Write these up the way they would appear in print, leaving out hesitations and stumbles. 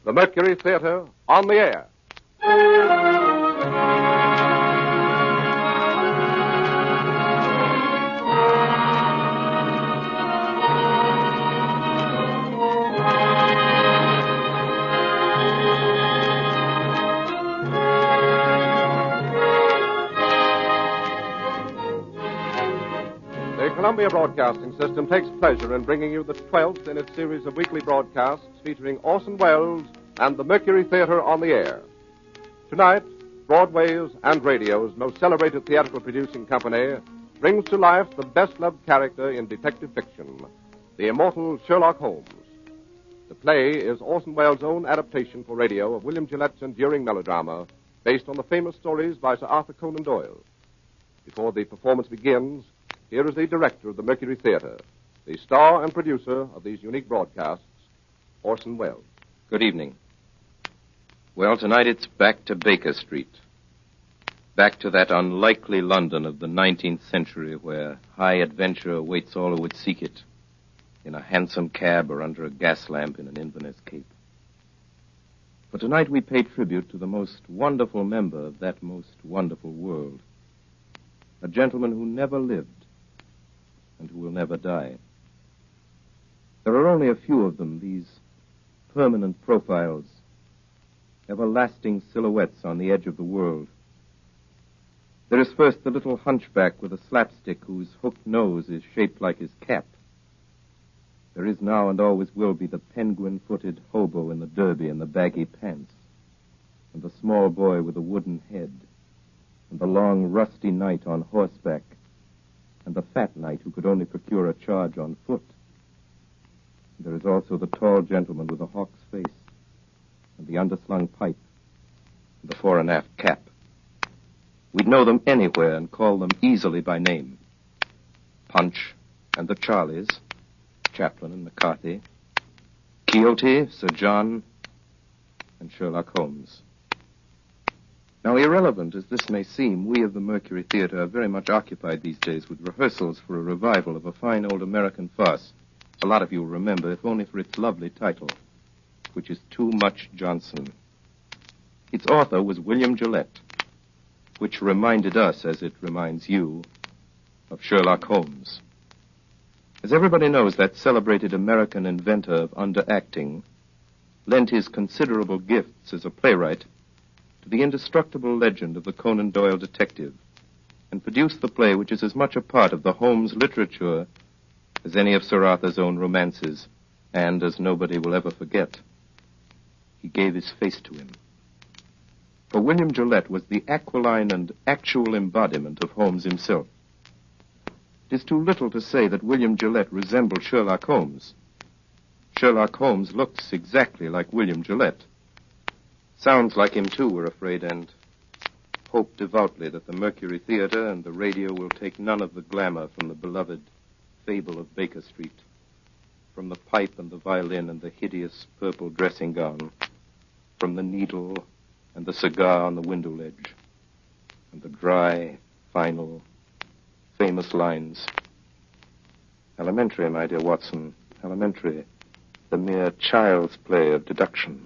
the Mercury Theater on the air. The Columbia Broadcasting System takes pleasure in bringing you the 12th in its series of weekly broadcasts featuring Orson Welles and the Mercury Theater on the air. Tonight, Broadway's and radio's most celebrated theatrical producing company brings to life the best-loved character in detective fiction, the Immortal Sherlock Holmes. The play is Orson Welles' own adaptation for radio of William Gillette's enduring melodrama based on the famous stories by Sir Arthur Conan Doyle. Before the performance begins, here is the director of the Mercury Theater, the star and producer of these unique broadcasts, Orson Welles. Good evening. Well, tonight it's back to Baker Street. Back to that unlikely London of the 19th century where high adventure awaits all who would seek it, in a hansom cab or under a gas lamp in an Inverness cape. For tonight we pay tribute to the most wonderful member of that most wonderful world, a gentleman who never lived and who will never die. There are only a few of them, these permanent profiles, everlasting silhouettes on the edge of the world. There is first the little hunchback with a slapstick whose hooked nose is shaped like his cap. There is now and always will be the penguin-footed hobo in the derby and the baggy pants, and the small boy with a wooden head, and the long, rusty knight on horseback, and the fat knight who could only procure a charge on foot. There is also the tall gentleman with the hawk's face, and the underslung pipe, and the fore and aft cap. We'd know them anywhere and call them easily by name. Punch and the Charlies, Chaplin and McCarthy, Quixote, Sir John, and Sherlock Holmes. Now, irrelevant as this may seem, we of the Mercury Theater are very much occupied these days with rehearsals for a revival of a fine old American farce. A lot of you will remember, if only for its lovely title, which is Too Much Johnson. Its author was William Gillette, which reminded us, as it reminds you, of Sherlock Holmes. As everybody knows, that celebrated American inventor of underacting lent his considerable gifts as a playwright to the indestructible legend of the Conan Doyle detective, and produced the play which is as much a part of the Holmes literature as any of Sir Arthur's own romances, and, as nobody will ever forget, he gave his face to him. For William Gillette was the aquiline and actual embodiment of Holmes himself. It is too little to say that William Gillette resembled Sherlock Holmes. Sherlock Holmes looks exactly like William Gillette. Sounds like him, too, we're afraid, and hope devoutly that the Mercury Theater and the radio will take none of the glamour from the beloved fable of Baker Street, from the pipe and the violin and the hideous purple dressing gown, from the needle and the cigar on the window ledge, and the dry, final, famous lines. Elementary, my dear Watson, elementary, the mere child's play of deduction.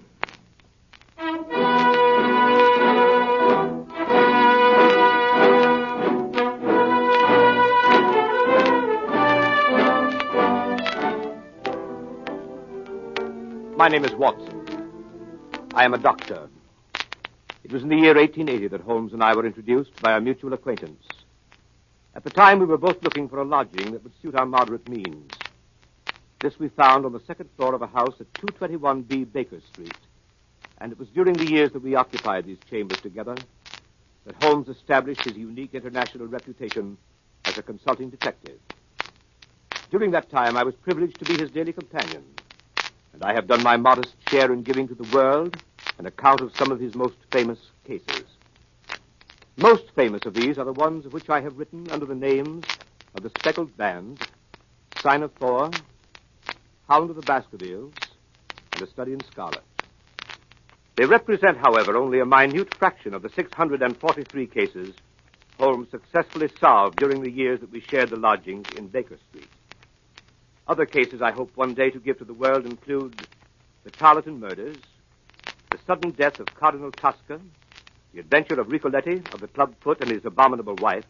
My name is Watson. I am a doctor. It was in the year 1880 that Holmes and I were introduced by a mutual acquaintance. At the time, we were both looking for a lodging that would suit our moderate means. This we found on the second floor of a house at 221B Baker Street. And it was during the years that we occupied these chambers together that Holmes established his unique international reputation as a consulting detective. During that time, I was privileged to be his daily companion, and I have done my modest share in giving to the world an account of some of his most famous cases. Most famous of these are the ones of which I have written under the names of The Speckled Band, Sign of Thor, Hound of the Baskervilles, and A Study in Scarlet. They represent, however, only a minute fraction of the 643 cases Holmes successfully solved during the years that we shared the lodgings in Baker Street. Other cases I hope one day to give to the world include the Tarleton murders, the sudden death of Cardinal Tosca, the adventure of Ricoletti, of the clubfoot and his abominable wife,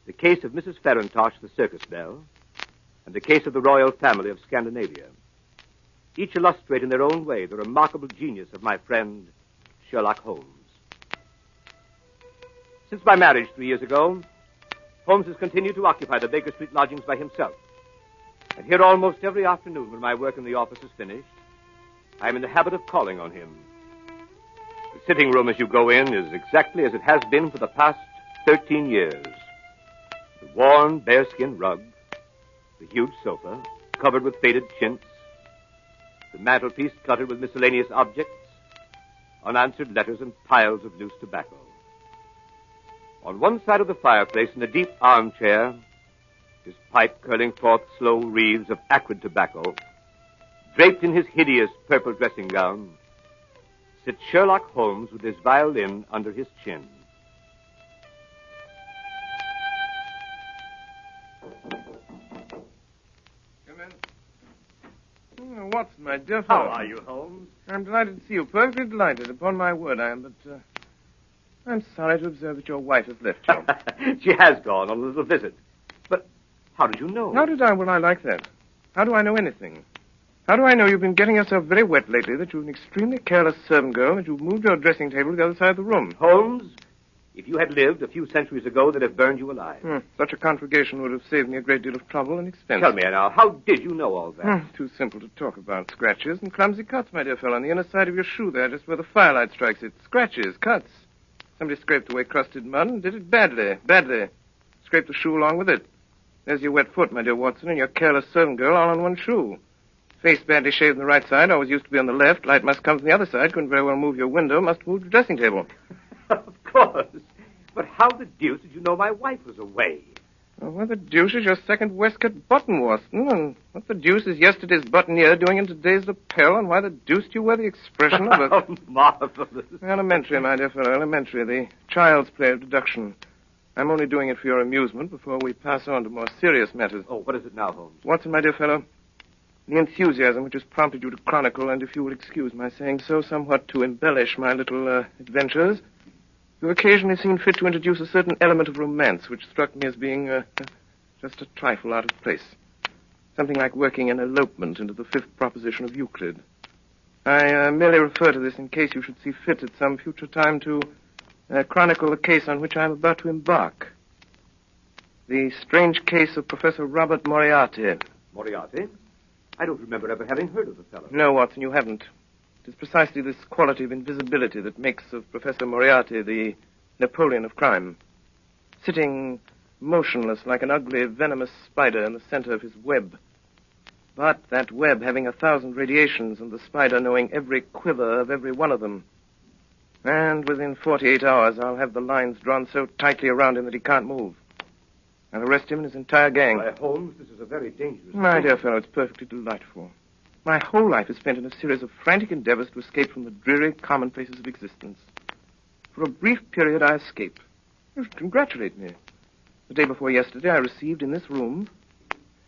the case of Mrs. Farintosh, the circus belle, and the case of the royal family of Scandinavia. Each illustrate in their own way the remarkable genius of my friend Sherlock Holmes. Since my marriage 3 years ago, Holmes has continued to occupy the Baker Street lodgings by himself. And here almost every afternoon when my work in the office is finished, I am in the habit of calling on him. The sitting room as you go in is exactly as it has been for the past 13 years. The worn bearskin rug, the huge sofa, covered with faded chintz, the mantelpiece cluttered with miscellaneous objects, unanswered letters and piles of loose tobacco. On one side of the fireplace, in a deep armchair, his pipe curling forth slow wreaths of acrid tobacco, draped in his hideous purple dressing gown, sits Sherlock Holmes with his violin under his chin. Come in. Oh, Watson, my dear fellow. How are you, Holmes? I'm delighted to see you. Perfectly delighted. Upon my word, I am, but I'm sorry to observe that your wife has left you. She has gone on a little visit. But how did you know? How did I? Well, I like that. How do I know anything? How do I know you've been getting yourself very wet lately, that you're an extremely careless servant girl, that you've moved your dressing table to the other side of the room? Holmes, if you had lived a few centuries ago, they'd have burned you alive. Such a conflagration would have saved me a great deal of trouble and expense. Tell me now, how did you know all that? Too simple to talk about. Scratches and clumsy cuts, my dear fellow, on the inner side of your shoe there, just where the firelight strikes it. Scratches, cuts. Somebody scraped away crusted mud and did it badly. Scraped the shoe along with it. There's your wet foot, my dear Watson, and your careless servant girl all on one shoe. Face badly shaved on the right side, always used to be on the left. Light must come from the other side. Couldn't very well move your window. Must move the dressing table. Of course. But how the deuce did you know my wife was away? Well, what the deuce is your second waistcoat button, Watson? And what the deuce is yesterday's buttonniere doing in today's lapel? And why the deuce do you wear the expression of a... Oh, marvelous. Elementary, my dear fellow, elementary. The child's play of deduction. I'm only doing it for your amusement before we pass on to more serious matters. Oh, what is it now, Holmes? Watson, my dear fellow, the enthusiasm which has prompted you to chronicle, and if you will excuse my saying so, somewhat to embellish my little adventures, you've occasionally seen fit to introduce a certain element of romance which struck me as being just a trifle out of place. Something like working an elopement into the fifth proposition of Euclid. I merely refer to this in case you should see fit at some future time to chronicle the case on which I am about to embark. The strange case of Professor Robert Moriarty. Moriarty? I don't remember ever having heard of the fellow. No, Watson, you haven't. It is precisely this quality of invisibility that makes of Professor Moriarty the Napoleon of crime. Sitting motionless like an ugly, venomous spider in the center of his web. But that web having 1,000 radiations and the spider knowing every quiver of every one of them. And within 48 hours, I'll have the lines drawn so tightly around him that he can't move. I'll arrest him and his entire gang. Why, Holmes, this is a very dangerous My thing. dear fellow, it's perfectly delightful. My whole life is spent in a series of frantic endeavors to escape from the dreary commonplaces of existence. For a brief period, I escape. You should congratulate me. The day before yesterday, I received in this room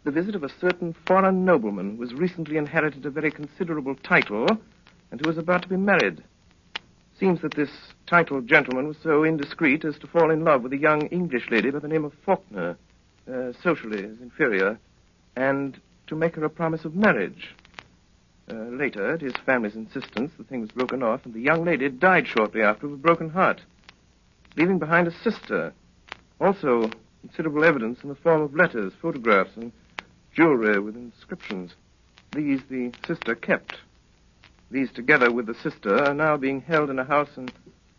the visit of a certain foreign nobleman who has recently inherited a very considerable title and who is about to be married. Seems that this titled gentleman was so indiscreet as to fall in love with a young English lady by the name of Faulkner, socially his inferior, and to make her a promise of marriage. Later, at his family's insistence, the thing was broken off, and the young lady died shortly after of a broken heart, leaving behind a sister. Also, considerable evidence in the form of letters, photographs, and jewelry with inscriptions. These the sister kept. These, together with the sister, are now being held in a house in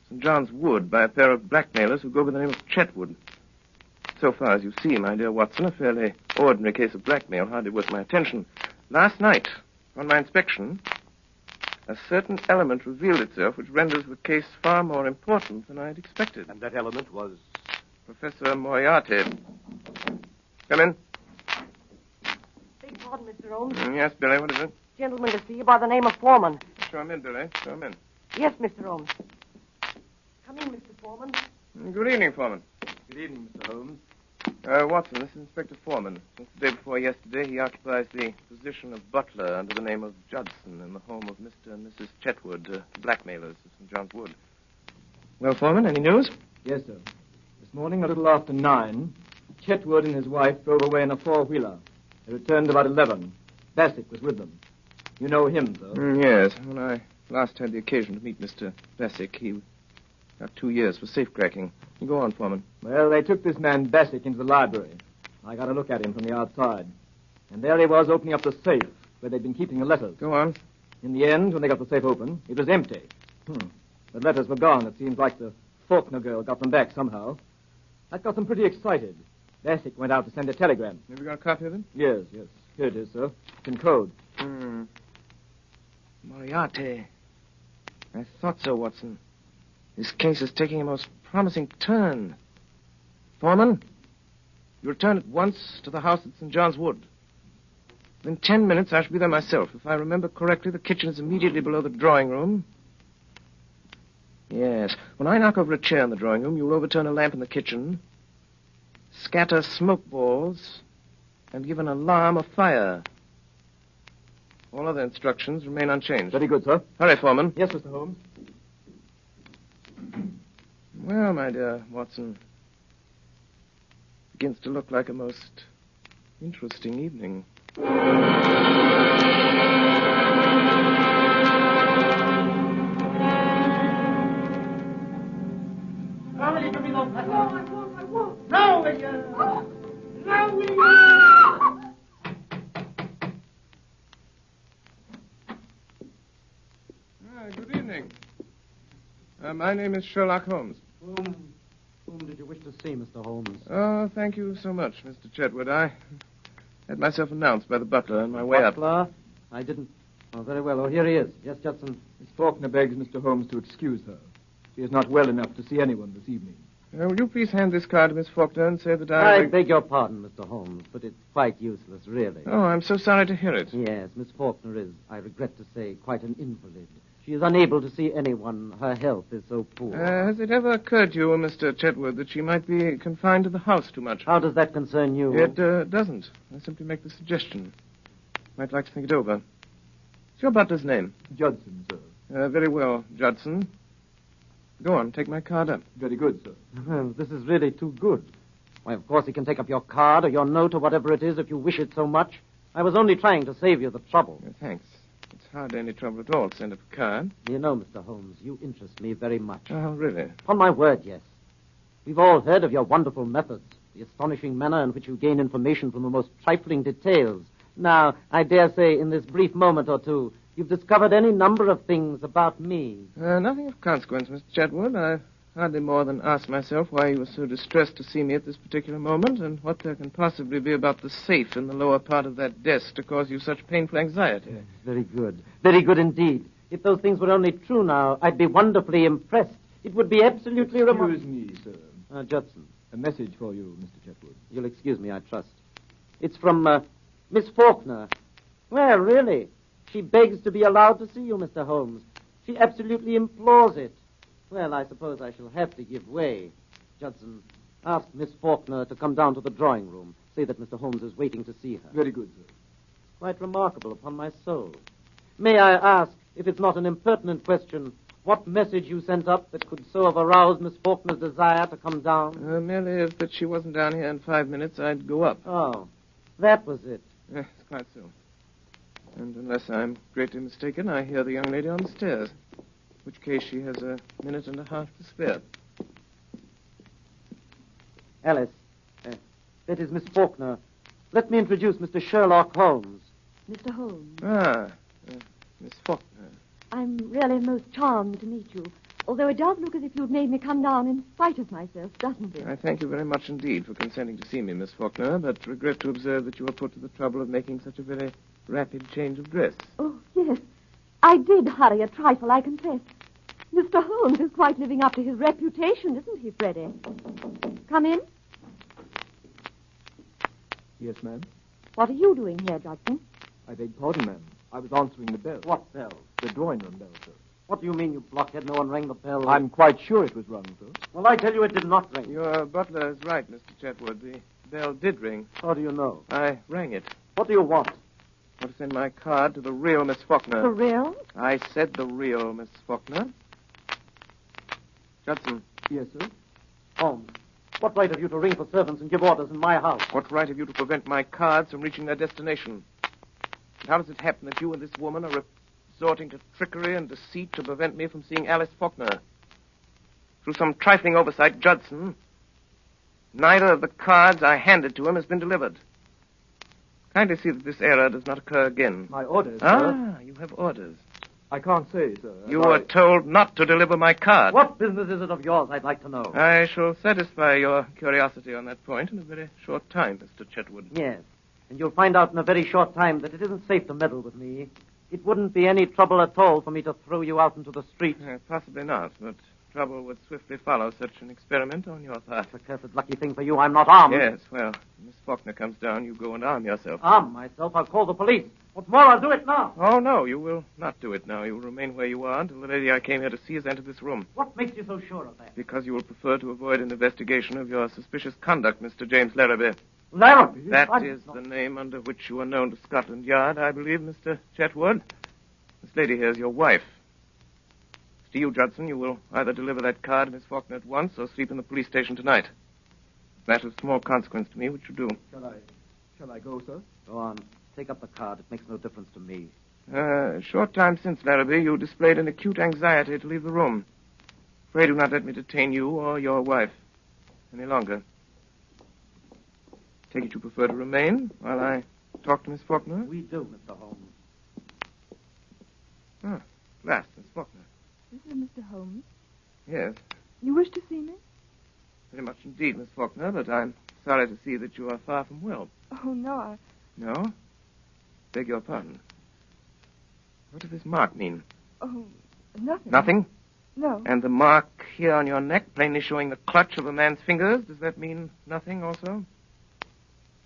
St. John's Wood by a pair of blackmailers who go by the name of Chetwood. So far as you see, my dear Watson, a fairly ordinary case of blackmail, hardly worth my attention. Last night, on my inspection, a certain element revealed itself which renders the case far more important than I had expected. And that element was... Professor Moriarty. Come in. Beg pardon, Mr. Holmes. Yes, Billy, what is it? Gentleman to see you by the name of Foreman. Show him in, Billy. Show him in. Yes, Mr. Holmes. Come in, Mr. Foreman. Good evening, Foreman. Good evening, Mr. Holmes. Watson, this is Inspector Foreman. Since the day before yesterday, he occupies the position of butler under the name of Judson in the home of Mr. and Mrs. Chetwood, blackmailers of St. John's Wood. Well, Foreman, any news? Yes, sir. This morning, a little after 9, Chetwood and his wife drove away in a four-wheeler. They returned about 11. Bassett was with them. You know him, sir? Yes. When I last had the occasion to meet Mr. Bassick, he got 2 years for safecracking. You go on, Foreman. Well, they took this man Bassick into the library. I got a look at him from the outside. And there he was opening up the safe where they'd been keeping the letters. Go on. In the end, when they got the safe open, it was empty. The letters were gone. It seems like the Faulkner girl got them back somehow. That got them pretty excited. Bassick went out to send a telegram. Have you got a copy of it? Yes. Here it is, sir. It's in code. Moriarty. I thought so, Watson. This case is taking a most promising turn. Foreman, you return at once to the house at St. John's Wood. In 10 minutes, I shall be there myself. If I remember correctly, the kitchen is immediately below the drawing room. Yes. When I knock over a chair in the drawing room, you'll overturn a lamp in the kitchen, scatter smoke balls, and give an alarm of fire. All other instructions remain unchanged. Very good, sir. Hurry, Foreman. Yes, Mr. Holmes. Well, my dear Watson, begins to look like a most interesting evening. Good evening. My name is Sherlock Holmes. Whom did you wish to see, Mr. Holmes? Oh, thank you so much, Mr. Chetwood. I had myself announced by the butler on my way up. Butler? I didn't. Oh, very well. Oh, here he is. Yes, Judson. Miss Faulkner begs Mr. Holmes to excuse her. She is not well enough to see anyone this evening. Will you please hand this card to Miss Faulkner and say that I beg your pardon, Mr. Holmes, but it's quite useless, really. Oh, I'm so sorry to hear it. Yes, Miss Faulkner is, I regret to say, quite an invalid. She is unable to see anyone. Her health is so poor. Has it ever occurred to you, Mr. Chetwood, that she might be confined to the house too much? How does that concern you? It doesn't. I simply make the suggestion. Might like to think it over. What's your butler's name? Judson, sir. Very well, Judson. Go on, take my card up. Very good, sir. Well, this is really too good. Why, of course, he can take up your card or your note or whatever it is if you wish it so much. I was only trying to save you the trouble. Thanks. It's hardly any trouble at all to send up a card. You know, Mr. Holmes, you interest me very much. Oh, really? Upon my word, yes. We've all heard of your wonderful methods, the astonishing manner in which you gain information from the most trifling details. Now, I dare say in this brief moment or two, you've discovered any number of things about me. Nothing of consequence, Mr. Chetwood. I hardly more than asked myself why you were so distressed to see me at this particular moment and what there can possibly be about the safe in the lower part of that desk to cause you such painful anxiety. Yes, very good. Very good indeed. If those things were only true now, I'd be wonderfully impressed. It would be absolutely remarkable. Excuse me, sir. Judson. A message for you, Mr. Chetwood. You'll excuse me, I trust. It's from, Miss Faulkner. Well, really. She begs to be allowed to see you, Mr. Holmes. She absolutely implores it. Well, I suppose I shall have to give way. Judson, ask Miss Faulkner to come down to the drawing room. Say that Mr. Holmes is waiting to see her. Very good, sir. Quite remarkable, upon my soul. May I ask, if it's not an impertinent question, what message you sent up that could so have aroused Miss Faulkner's desire to come down? Merely if that she wasn't down here in 5 minutes, I'd go up. Oh, that was it. Yes, quite so. And unless I'm greatly mistaken, I hear the young lady on the stairs. In which case she has a minute and a half to spare. Alice, that is Miss Faulkner. Let me introduce Mr. Sherlock Holmes. Mr. Holmes. Miss Faulkner. I'm really most charmed to meet you, although it does look as if you'd made me come down in spite of myself, doesn't it? I thank you very much indeed for consenting to see me, Miss Faulkner, but regret to observe that you were put to the trouble of making such a very rapid change of dress. Oh, yes. I did hurry a trifle, I confess. Mr. Holmes is quite living up to his reputation, isn't he, Freddie? Come in. Yes, ma'am. What are you doing here, Judson? I beg pardon, ma'am. I was answering the bell. What bell? The drawing room bell, sir. What do you mean, you blockhead? No one rang the bell. I'm quite sure it was rung, sir. Well, I tell you it did not ring. Your butler is right, Mr. Chetwood. The bell did ring. How do you know? I rang it. What do you want? I want to send my card to the real Miss Faulkner. For real? I said the real Miss Faulkner. Judson. Yes, sir? Holmes, what right have you to ring for servants and give orders in my house? What right have you to prevent my cards from reaching their destination? And how does it happen that you and this woman are resorting to trickery and deceit to prevent me from seeing Alice Faulkner? Through some trifling oversight, Judson, neither of the cards I handed to him has been delivered. Kindly see that this error does not occur again. My orders, sir? Ah, you have orders. I can't say, sir. You were told not to deliver my card. What business is it of yours, I'd like to know? I shall satisfy your curiosity on that point in a very short time, Mr. Chetwood. Yes, and you'll find out in a very short time that it isn't safe to meddle with me. It wouldn't be any trouble at all for me to throw you out into the street. Possibly not, but trouble would swiftly follow such an experiment on your part. It's a cursed lucky thing for you I'm not armed. Yes, well, when Miss Faulkner comes down, you go and arm yourself. Arm myself? I'll call the police. What's more, I'll do it now. Oh, no, you will not do it now. You will remain where you are until the lady I came here to see has entered this room. What makes you so sure of that? Because you will prefer to avoid an investigation of your suspicious conduct, Mr. James Larrabee. Larrabee? That is the name under which you are known to Scotland Yard, I believe, Mr. Chetwood. This lady here is your wife. To you, Judson, you will either deliver that card to Miss Faulkner at once or sleep in the police station tonight. Matter of small consequence to me, which you do. Shall I go, sir? Go on. Take up the card. It makes no difference to me. A short time since, Larrabee, you displayed an acute anxiety to leave the room. Pray do not let me detain you or your wife any longer. Take it you prefer to remain while I talk to Miss Faulkner? We do, Mr. Holmes. Ah, at last, Miss Faulkner. Is it Mr. Holmes? Yes, You wish to see me? very much indeed, Miss Faulkner, but I'm sorry to see that you are far from well. Oh, no, No? Beg your pardon. What does this mark mean? Oh, nothing. Nothing? No. And the mark here on your neck, plainly showing the clutch of a man's fingers, does that mean nothing also?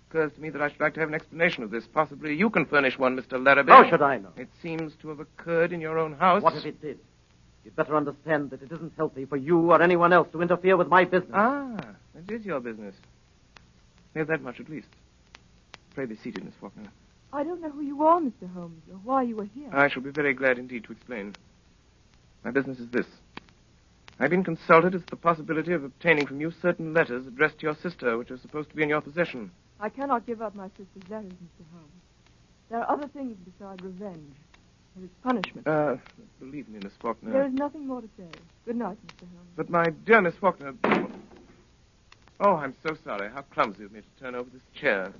Occurs to me that I should like to have an explanation of this. Possibly you can furnish one, Mr. Larrabee. How should I know? It seems to have occurred in your own house. What if it did? You'd better understand that it isn't healthy for you or anyone else to interfere with my business. Ah, it is your business. We have that much at least. Pray be seated, Miss Faulkner. I don't know who you are, Mr. Holmes, or why you were here. I shall be very glad indeed to explain. My business is this. I've been consulted as to the possibility of obtaining from you certain letters addressed to your sister, which are supposed to be in your possession. I cannot give up my sister's letters, Mr. Holmes. There are other things besides revenge. There is punishment. Believe me, Miss Faulkner. There is nothing more to say. Good night, Mr. Holmes. But my dear Miss Faulkner... Oh, I'm so sorry. How clumsy of me to turn over this chair.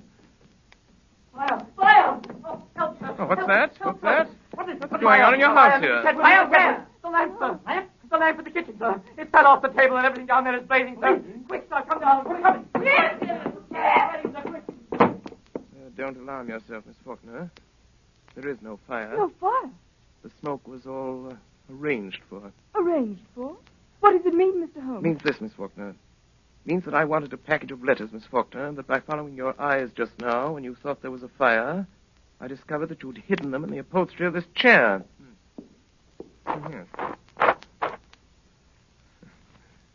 Fire! Fire! Oh, help! Oh, what's that? What's that? What's going on in your house here? Fire! Fire! The lamp, sir. Lamp? The lamp in the kitchen, sir. It fell off the table and everything down there is blazing, sir. Quick, sir, come down. Come. Yes! Don't alarm yourself, Miss Faulkner. There is no fire. No fire. The smoke was all arranged for. Arranged for? What does it mean, Mr. Holmes? It means this, Miss Faulkner. It means that I wanted a package of letters, Miss Faulkner, and that by following your eyes just now, when you thought there was a fire, I discovered that you'd hidden them in the upholstery of this chair. Yes.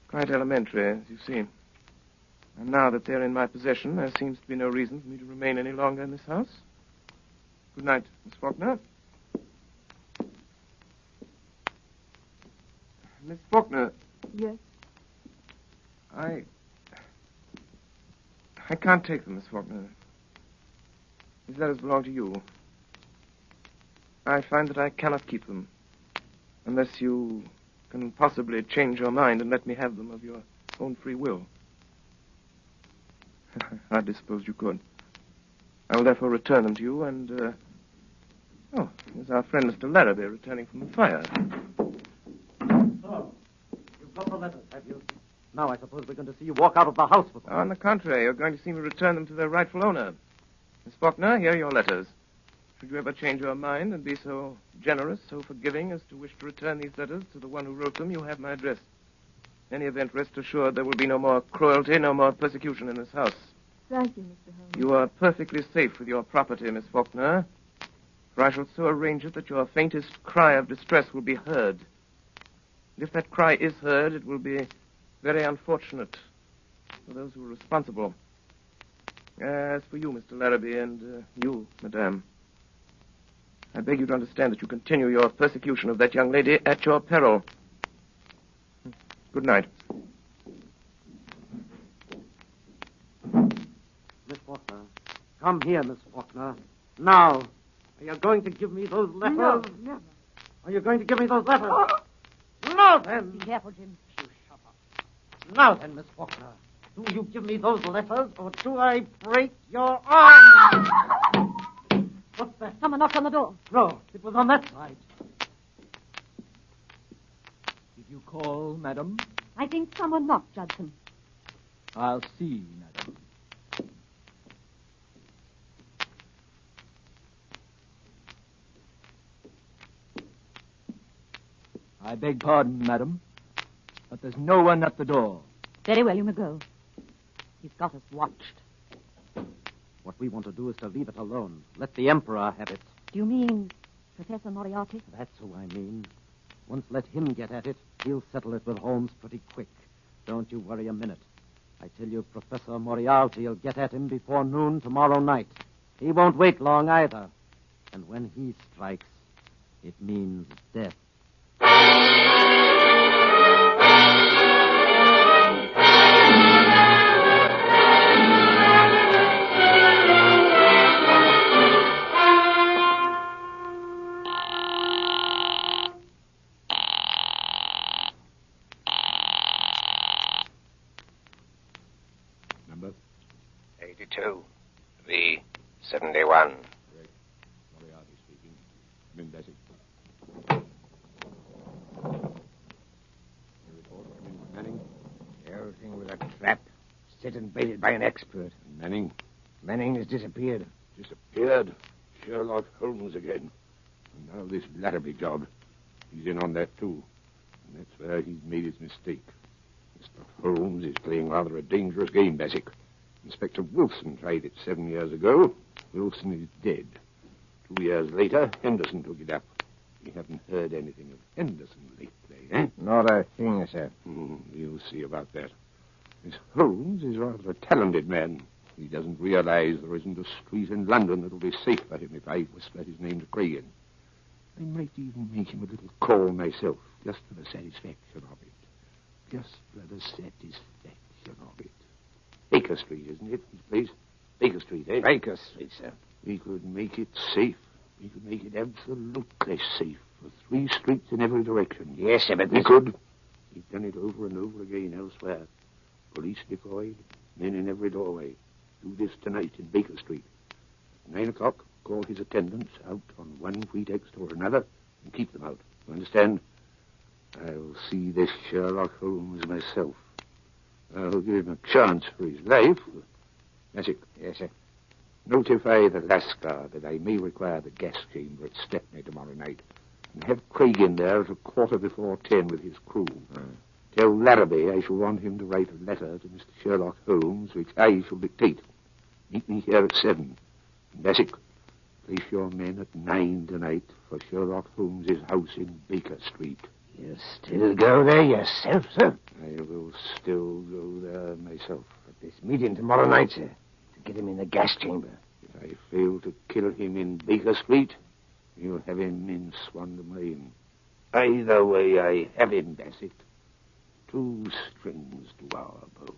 Quite elementary, as you see. And now that they're in my possession, there seems to be no reason for me to remain any longer in this house. Good night, Miss Faulkner. Miss Faulkner. Yes. I can't take them, Miss Faulkner. These letters belong to you. I find that I cannot keep them unless you can possibly change your mind and let me have them of your own free will. I suppose you could. I will therefore return them to you, and, here's our friend Mr. Larrabee returning from the fire. So, you've got the letters, have you? Now I suppose we're going to see you walk out of the house with them. On the contrary, you're going to see me return them to their rightful owner. Miss Faulkner, here are your letters. Should you ever change your mind and be so generous, so forgiving as to wish to return these letters to the one who wrote them, you have my address. In any event, rest assured there will be no more cruelty, no more persecution in this house. Thank you, Mr. Holmes. You are perfectly safe with your property, Miss Faulkner, for I shall so arrange it that your faintest cry of distress will be heard. And if that cry is heard, it will be very unfortunate for those who are responsible. As for you, Mr. Larrabee, and you, madame, I beg you to understand that you continue your persecution of that young lady at your peril. Good night. Miss Faulkner. Come here, Miss Faulkner. Now. Are you going to give me those letters? No, never. Are you going to give me those letters? Now then. Be careful, Jim. You shut up. Now then, Miss Faulkner. Do you give me those letters, or do I break your arm? What's that? Someone knocked on the door. No, it was on that side. Did you call, madam? I think someone knocked, Judson. I'll see, madam. I beg pardon, madam, but there's no one at the door. Very well, you may go. He's got us watched. What we want to do is to leave it alone. Let the Emperor have it. Do you mean Professor Moriarty? That's who I mean. Once let him get at it, he'll settle it with Holmes pretty quick. Don't you worry a minute. I tell you, Professor Moriarty will get at him before noon tomorrow night. He won't wait long either. And when he strikes, it means death. Number? 82. V71. Correct. Moriarty speaking. Come in, Bessie. Your report. Come in, Manning. Everything was a trap, set and baited by an expert. And Manning? Manning has disappeared. Disappeared. Sherlock Holmes again. And now this Larrabee job. He's in on that, too. And that's where he's made his mistake. Mr. Holmes is playing rather a dangerous game, Bassett. Inspector Wilson tried it 7 years ago. Wilson is dead. 2 years later, Henderson took it up. You haven't heard anything of Henderson lately, eh? Not a thing, sir. You'll see about that. This Holmes is rather a talented man. He doesn't realize there isn't a street in London that'll be safe for him if I whisper his name to Cragen. I might even make him a little call myself, just for the satisfaction of it. Just for the satisfaction of it. Baker Street, isn't it, his place? Baker Street, eh? Baker Street, sir. We could make it safe. We could make it absolutely safe for 3 streets in every direction. Yes, sir, but We could. We've done it over and over again elsewhere. Police deployed, men in every doorway. Do this tonight in Baker Street. At 9 o'clock, call his attendants out on one pretext or another and keep them out. You understand? I'll see this Sherlock Holmes myself. I'll give him a chance for his life. That's it. Yes, sir. Notify the Lascar that I may require the gas chamber at Stepney tomorrow night. And have Craig in there at 10:15 with his crew. Tell Larrabee I shall want him to write a letter to Mr. Sherlock Holmes, which I shall dictate. Meet me here at 7. And Bassett, place your men at 9 tonight for Sherlock Holmes' house in Baker Street. You still go there yourself, sir? I will still go there myself. At this meeting tomorrow night, sir, to get him in the gas chamber. If I fail to kill him in Baker Street, you'll have him in Swan Lane. Either way, I have him, Bassett. 2 strings to our bow.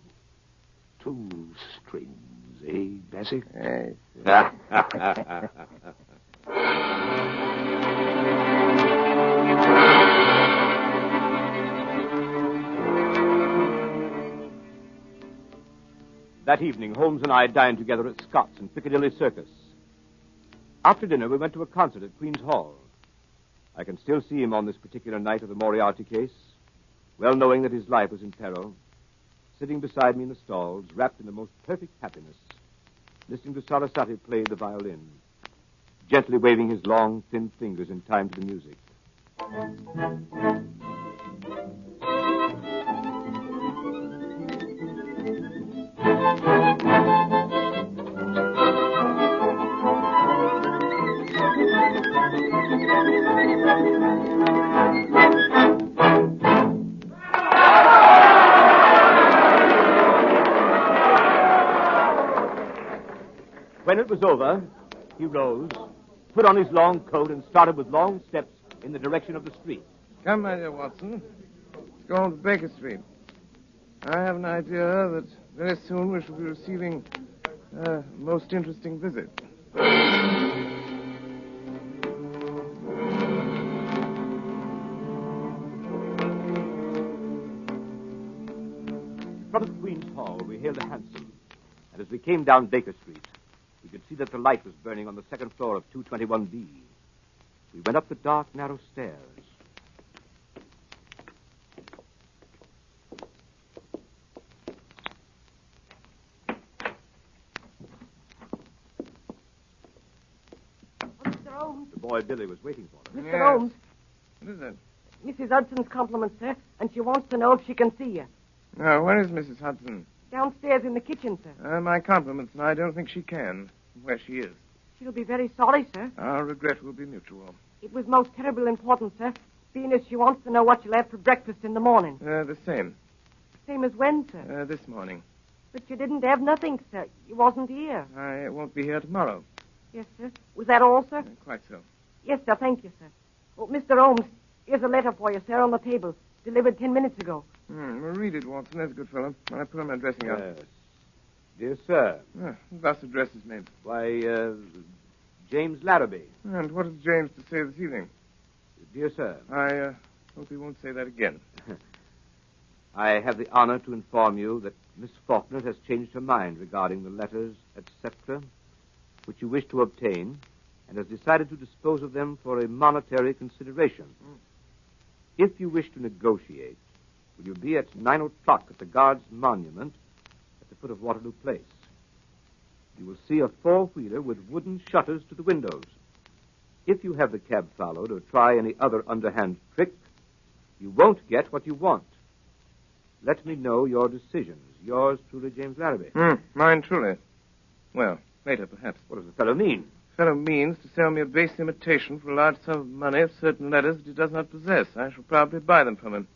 2 strings, eh, Bassett? Yes, That evening, Holmes and I dined together at Scott's in Piccadilly Circus. After dinner, we went to a concert at Queen's Hall. I can still see him on this particular night of the Moriarty case, well knowing that his life was in peril, sitting beside me in the stalls, wrapped in the most perfect happiness, listening to Sarasate play the violin, gently waving his long, thin fingers in time to the music. When it was over, he rose, put on his long coat, and started with long steps in the direction of the street. Come, my dear Watson. Let's go on to Baker Street. I have an idea that very soon we shall be receiving a most interesting visit. In front of the Queen's Hall, we hailed a hansom, and as we came down Baker Street, we could see that the light was burning on the second floor of 221B. We went up the dark, narrow stairs. Mr. Holmes. The boy Billy was waiting for us. Mr. Holmes. What is it? Mrs. Hudson's compliments, sir, and she wants to know if she can see you. Oh, where is Mrs. Hudson? Downstairs in the kitchen, sir. My compliments, and I don't think she can. Where she is. She'll be very sorry, sir. Our regret will be mutual. It was most terrible important, sir, being as she wants to know what you'll have for breakfast in the morning. The same. Same as when, sir? This morning. But you didn't have nothing, sir. You wasn't here. I won't be here tomorrow. Yes, sir. Was that all, sir? Quite so. Yes, sir. Thank you, sir. Oh, Mr. Holmes, here's a letter for you, sir, on the table. Delivered 10 minutes ago. Well, read it, Watson. That's a good fellow. When I put on my dressing gown. Yes. Dear sir. Thus addresses me. Why, James Larrabee. And what has James to say this evening? Dear sir. I hope he won't say that again. I have the honor to inform you that Miss Faulkner has changed her mind regarding the letters, etc., which you wish to obtain, and has decided to dispose of them for a monetary consideration. If you wish to negotiate, will you be at 9 o'clock at the Guards Monument at the foot of Waterloo Place? You will see a four-wheeler with wooden shutters to the windows. If you have the cab followed or try any other underhand trick, you won't get what you want. Let me know your decisions. Yours truly, James Larrabee. Mine truly. Well, later, perhaps. What does the fellow mean? The fellow means to sell me a base imitation for a large sum of money of certain letters that he does not possess. I shall probably buy them from him.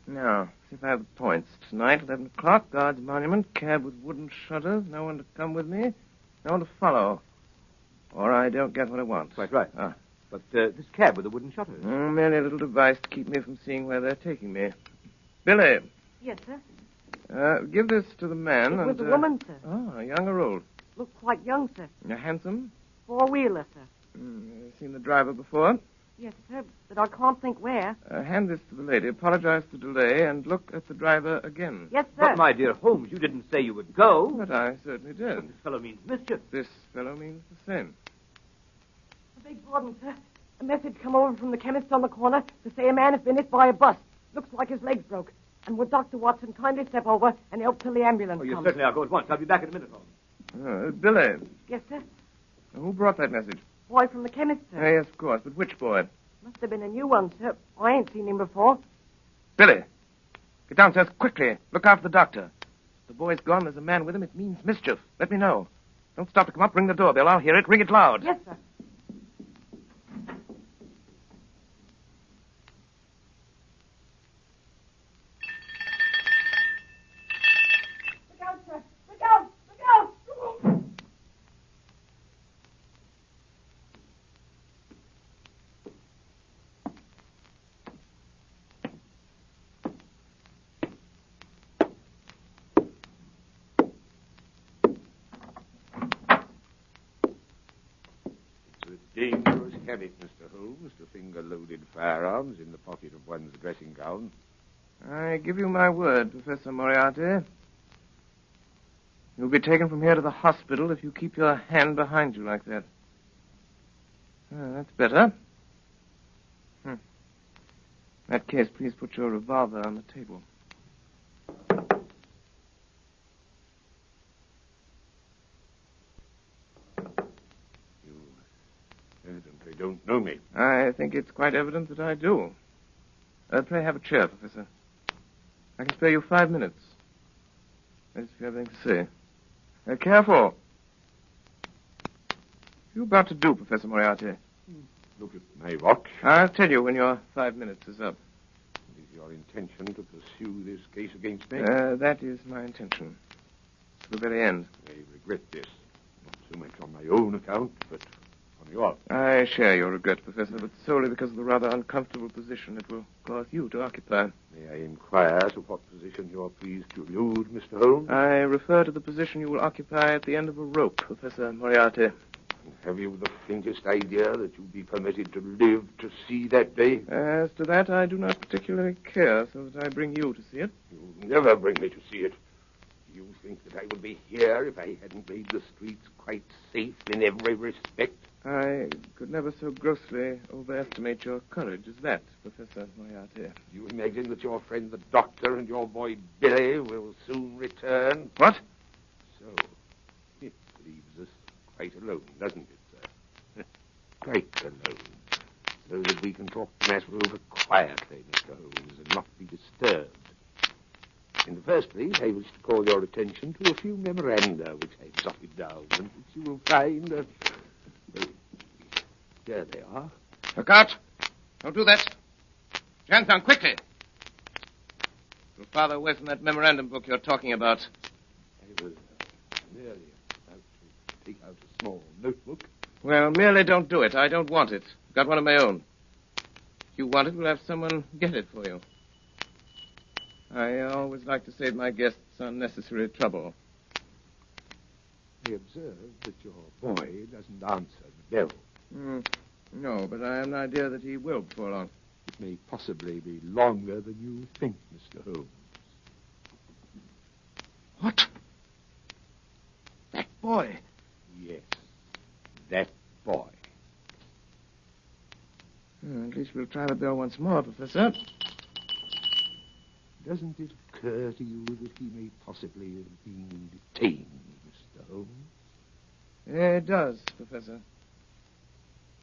Now, see if I have the points. Tonight, 11 o'clock, Guards Monument, cab with wooden shutters, no one to come with me, no one to follow. Or I don't get what I want. Quite right. Ah. But this cab with the wooden shutters? Merely a little device to keep me from seeing where they're taking me. Billy. Yes, sir. Give this to the man. It was a woman, sir. Oh, young or old? Looked quite young, sir. Handsome? Four-wheeler, sir. Seen the driver before? Yes, sir, but I can't think where. Hand this to the lady, apologize for the delay, and look at the driver again. Yes, sir. But, my dear Holmes, you didn't say you would go. But I certainly did. This fellow means mischief. This fellow means the same. I beg pardon, sir. A message come over from the chemist on the corner to say a man has been hit by a bus. Looks like his legs broke. And would Dr. Watson kindly step over and help till the ambulance Oh, you comes? certainly are. Go at once. I'll be back in a minute, Holmes. Billy. Yes, sir. Who brought that message? Boy from the chemist, sir. Yes, of course. But which boy? Must have been a new one, sir. I ain't seen him before. Billy. Get downstairs quickly. Look after the doctor. If the boy's gone, there's a man with him. It means mischief. Let me know. Don't stop to come up. Ring the doorbell. I'll hear it. Ring it loud. Yes, sir. Look out, sir. Look out. Look out. It's a dangerous habit, Mr. Holmes, to finger loaded firearms in the pocket of one's dressing gown. I give you my word, Professor Moriarty. You'll be taken from here to the hospital if you keep your hand behind you like that. That's better. In that case, please put your revolver on the table. You evidently don't know me. I think it's quite evident that I do. Pray have a chair, Professor. I can spare you 5 minutes. If you have anything to say. Careful. What are you about to do, Professor Moriarty? Look at my watch. I'll tell you when your 5 minutes is up. It is your intention to pursue this case against me? That is my intention. To the very end. I regret this. Not so much on my own account, but on yours. I share your regret, Professor, but solely because of the rather uncomfortable position it will cause you to occupy. May I inquire to what position you are pleased to allude, Mr. Holmes? I refer to the position you will occupy at the end of a rope, Professor Moriarty. Have you the faintest idea that you'll be permitted to live to see that day? As to that, I do not particularly care, so that I bring you to see it. You'll never bring me to see it. Do you think that I would be here if I hadn't made the streets quite safe in every respect? I could never so grossly overestimate your courage as that, Professor Moriarty. You imagine that your friend the doctor and your boy Billy will soon return? What? So, it leaves us quite alone, doesn't it, sir? Quite alone. So that we can talk the matter over quietly, Mr. Holmes, and not be disturbed. In the first place, I wish to call your attention to a few memoranda which I've jotted down, and which you will find... there they are. Look out! Don't do that. Hands down, quickly! You're farther away from that memorandum book you're talking about. I was merely about to take out a small notebook. Well, merely don't do it. I don't want it. I've got one of my own. If you want it, we'll have someone get it for you. I always like to save my guests unnecessary trouble. I observe that your boy doesn't answer the bell. No, but I have an idea that he will before long. It may possibly be longer than you think, Mr. Holmes. What? That boy? Yes, that boy. At least we'll try the bell once more, Professor. Doesn't it occur to you that he may possibly have been detained, Mr. Holmes? It does, Professor.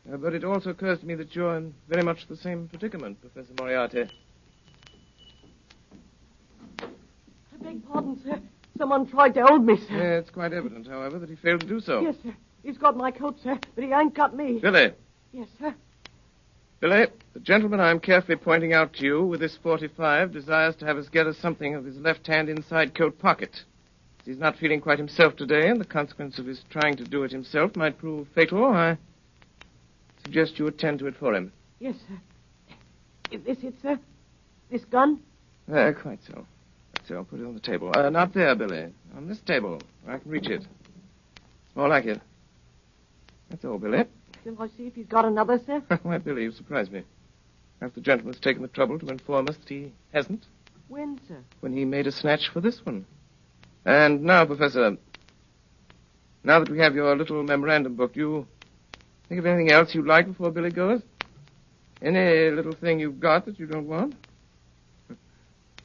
But it also occurs to me that you're in very much the same predicament, Professor Moriarty. I beg pardon, sir. Someone tried to hold me, sir. It's quite evident, however, that he failed to do so. Yes, sir. He's got my coat, sir, but he ain't got me. Billy. Yes, sir. Billy, the gentleman I'm carefully pointing out to you with this 45 desires to have us get us something of his left-hand inside coat pocket. He's not feeling quite himself today, and the consequence of his trying to do it himself might prove fatal. I suggest you attend to it for him. Yes, sir. Is this it, sir? This gun? Quite so. So I'll put it on the table. Not there, Billy. On this table. I can reach it. More like it. That's all, Billy. Shall I see if he's got another, sir? Why, Billy, you surprise me. Perhaps the gentleman's taken the trouble to inform us that he hasn't. When, sir? When he made a snatch for this one. And now, Professor, now that we have your little memorandum book, do you think of anything else you'd like before Billy goes? Any little thing you've got that you don't want?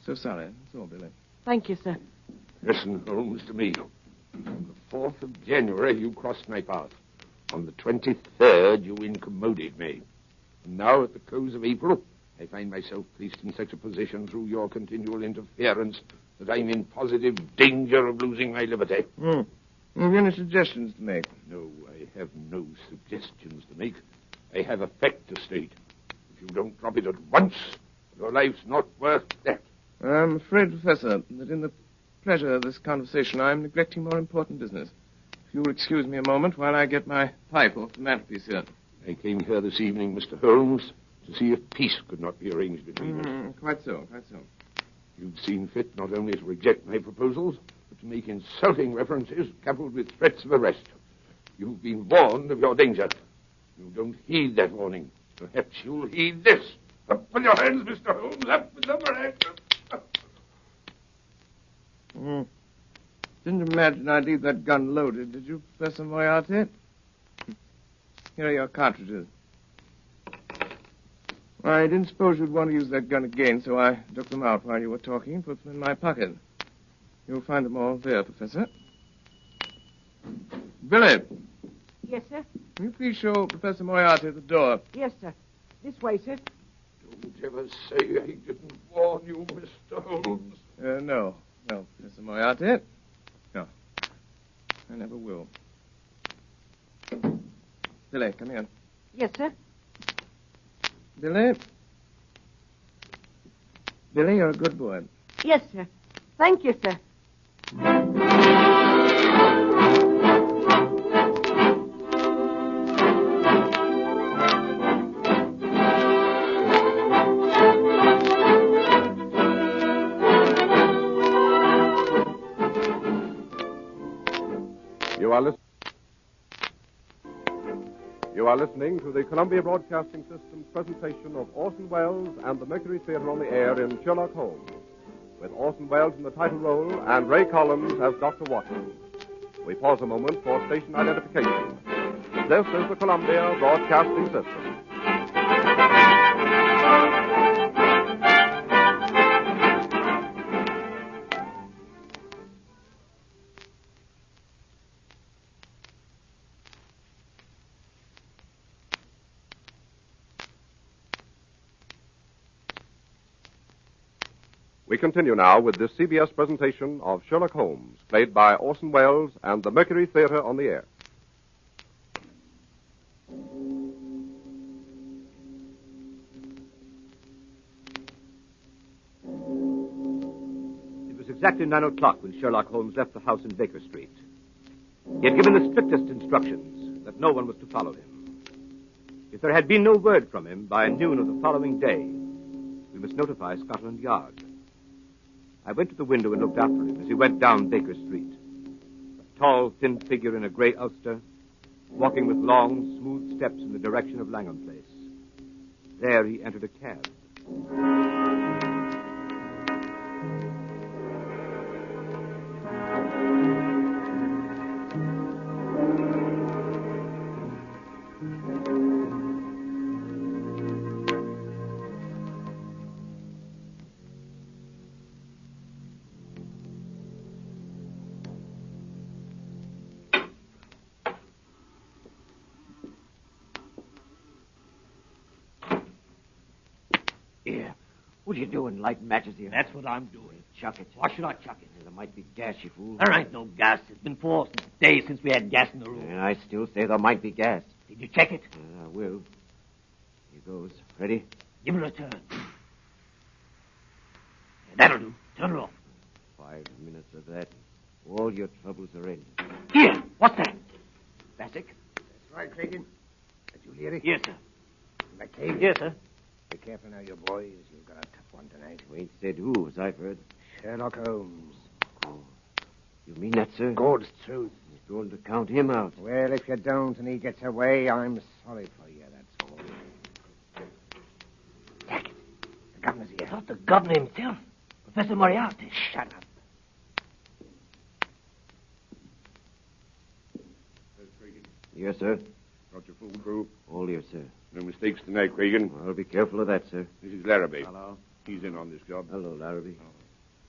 So sorry. That's all, Billy. Thank you, sir. Listen, Holmes, to me. On the 4th of January, you crossed my path. On the 23rd, you incommoded me. And now, at the close of April, I find myself placed in such a position through your continual interference that I'm in positive danger of losing my liberty. Have you any suggestions to make? No, I have no suggestions to make. I have a fact to state. If you don't drop it at once, your life's not worth that. I'm afraid, Professor, that in the pleasure of this conversation, I'm neglecting more important business. If you'll excuse me a moment while I get my pipe off the mantelpiece here. I came here this evening, Mr. Holmes, to see if peace could not be arranged between us. Quite so, quite so. You've seen fit not only to reject my proposals, but to make insulting references coupled with threats of arrest. You've been warned of your danger. You don't heed that warning. Perhaps you'll heed this. Up with your hands, Mr. Holmes. Up with them, Didn't imagine I'd leave that gun loaded, did you, Professor Moriarty? Here are your cartridges. I didn't suppose you'd want to use that gun again, so I took them out while you were talking and put them in my pocket. You'll find them all there, Professor. Billy. Yes, sir? Will you please show Professor Moriarty the door? Yes, sir. This way, sir. Don't ever say I didn't warn you, Mr. Holmes. No, Professor Moriarty. No. I never will. Billy, come here. Yes, sir. Billy? Billy, you're a good boy. Yes, sir. Thank you, sir. You are listening to the Columbia Broadcasting System's presentation of Orson Welles and the Mercury Theater on the Air in Sherlock Holmes, with Orson Welles in the title role and Ray Collins as Dr. Watson. We pause a moment for station identification. This is the Columbia Broadcasting System. We continue now with this CBS presentation of Sherlock Holmes, played by Orson Welles and the Mercury Theater on the Air. It was exactly 9 o'clock when Sherlock Holmes left the house in Baker Street. He had given the strictest instructions that no one was to follow him. If there had been no word from him by noon of the following day, we must notify Scotland Yard. I went to the window and looked after him as he went down Baker Street. A tall, thin figure in a gray ulster, walking with long, smooth steps in the direction of Langham Place. There he entered a cab. What are you doing, lighting matches here? That's what I'm doing. Chuck it. Why should I chuck it? There might be gas, you fool. There ain't no gas. It's been 4 days since we had gas in the room. And I still say there might be gas. Did you check it? I will. Here goes. Ready? Give it a turn. That'll do. Turn it off. 5 minutes of that. All your troubles are ended. Here. What's that? Bassick? That's right, Cragen. Did you hear it? Yes, sir. McCabe? Yes, sir. Be careful now, you boys. You've got a tough one tonight. You ain't said who, as I've heard. Sherlock Holmes. Oh. You mean that, sir? God's truth. You're going to count him out. Well, if you don't and he gets away, I'm sorry for you, that's all. Take it. The governor's here. Not the governor himself. Professor Moriarty. Shut up. Yes, sir. Got your full crew? All here, sir. No mistakes tonight, Cragen. I'll be careful of that, sir. This is Larrabee. Hello. He's in on this job. Hello, Larrabee.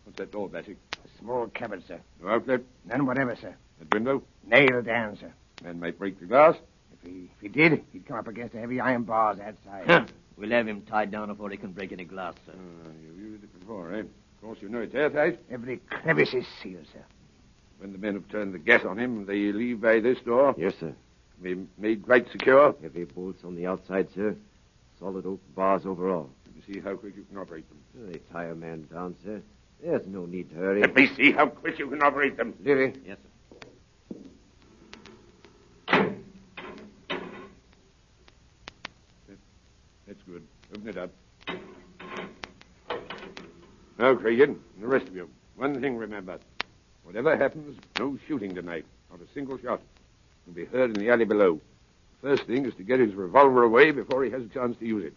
What's that door, Bassick? A small cupboard, sir. No outlet? None whatever, sir. That window? Nailed down, sir. Man might break the glass. If he did, he'd come up against the heavy iron bars outside. Huh. We'll have him tied down before he can break any glass, sir. You've used it before, eh? Of course, you know it's airtight. Every crevice is sealed, sir. When the men have turned the gas on him, they leave by this door. Yes, sir. Be made right secure. Heavy bolts on the outside, sir. Solid oak bars overall. Let me see how quick you can operate them. They tie a man down, sir. There's no need to hurry. Let me see how quick you can operate them. Leary. Yes, sir. That's good. Open it up. Now, Cragen, and the rest of you, one thing remember. Whatever happens, no shooting tonight. Not a single shot. Will be heard in the alley below. First thing is to get his revolver away before he has a chance to use it.